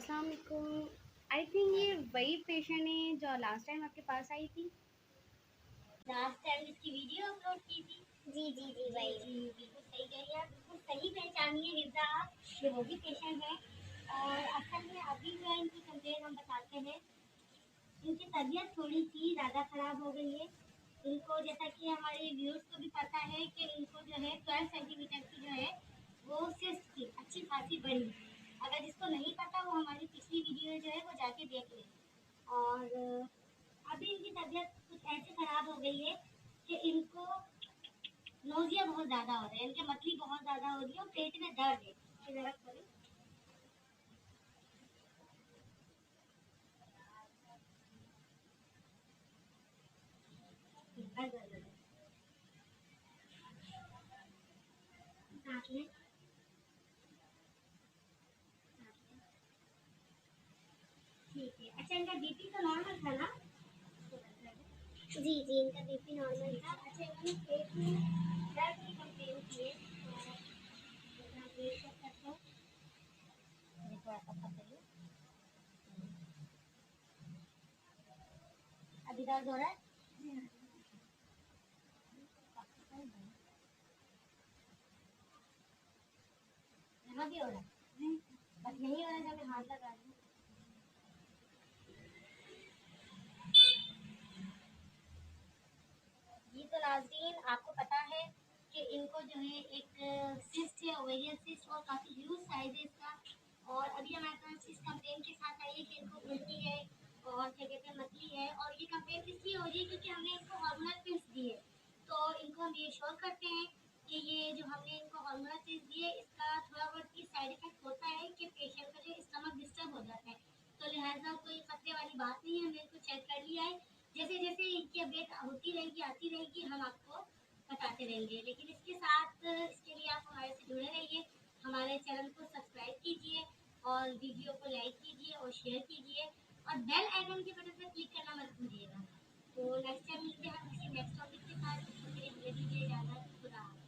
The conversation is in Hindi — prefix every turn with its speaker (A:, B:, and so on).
A: अस्सलाम वालेकुम। आई थिंक ये वही पेशेंट है जो लास्ट टाइम आपके पास आई थी।
B: लास्ट टाइम इसकी वीडियो अपलोड की थी।
A: जी जी जी वही।
B: जी बिल्कुल सही कह रही हैं आप, बिल्कुल सही पहचानी है हिफ्जा आप, ये वो भी पेशेंट है। और असल में अभी जो है इनकी कंप्लेन हम बताते हैं। इनकी तबीयत थोड़ी सी ज़्यादा ख़राब हो गई है। इनको जैसा कि हमारे व्यूअर्स को भी पता है कि इनको जो है 12 सेंटीमीटर की जो है वो सिस्ट थी, अच्छी खासी बड़ी। अगर जिसको नहीं पता वो हमारी पिछली वीडियो जो है वो जाके देख लें। और अभी इनकी तबीयत कुछ ऐसे ख़राब हो गई है कि इनको नोज़िया बहुत ज़्यादा हो रहा है, इनके मतली बहुत ज़्यादा हो रही है और पेट में दर्द है। ये ज़रा खोलें। दर्द दर्द दर्द। सांस लें, सांस लें। ठीक है। अच्छा इनका बीपी तो नॉर्मल था ना?
A: जी जी इनका बीपी नॉर्मल था।
B: अच्छा इन्होंने पेट में दर्द की कंप्लेन की है, तो मैं वेट चेक करता हूँ। मुझे थोड़ा सा पकड़िए। अभी दर्द हो रहा है? यहाँ भी हो रहा है? बस यही हो रहा है जब मैं हाथ लगा रही हूँ। ये तो नाज़रीन आपको पता है कि इनको जो है एक सिस्ट है, ओवेरियन सिस्ट, और काफ़ी ह्यूज साइज़ है इसका। और अभी हमारे पास इस कंप्लेन के साथ आई है कि इनको उल्टी है और क्या कहते हैं मतली है। और ये कंप्लेन इसलिए हो रही है क्योंकि हमने इनको हार्मोनल पिल्स दिए। तो इनको हम ये श्योर करते हैं कि ये जो हमने इनको हार्मोनल पिल्स दिए इसका थोड़ा बहुत ये साइड इफेक्ट होता है कि पेशेंट का जो स्टमक डिस्टर्ब हो जाता है। तो लिहाजा कोई खतरे वाली बात नहीं है, हमने इसको चेक कर लिया है। जैसे जैसे इनकी अपडेट होती रहेगी, आती रहेगी, हम आपको बताते रहेंगे। लेकिन इसके साथ इसके लिए आप हमारे से जुड़े रहिए, हमारे चैनल को सब्सक्राइब कीजिए और वीडियो को लाइक कीजिए और शेयर कीजिए और बेल आइकन के बटन पर क्लिक करना मत भूलिएगा। तो नेक्स्ट टाइम मिलते हैं हम किसी नेक्स्ट टॉपिक के साथ। तो मेरे लिए दीजिए इजाज़त। खुदा हाफ़िज़।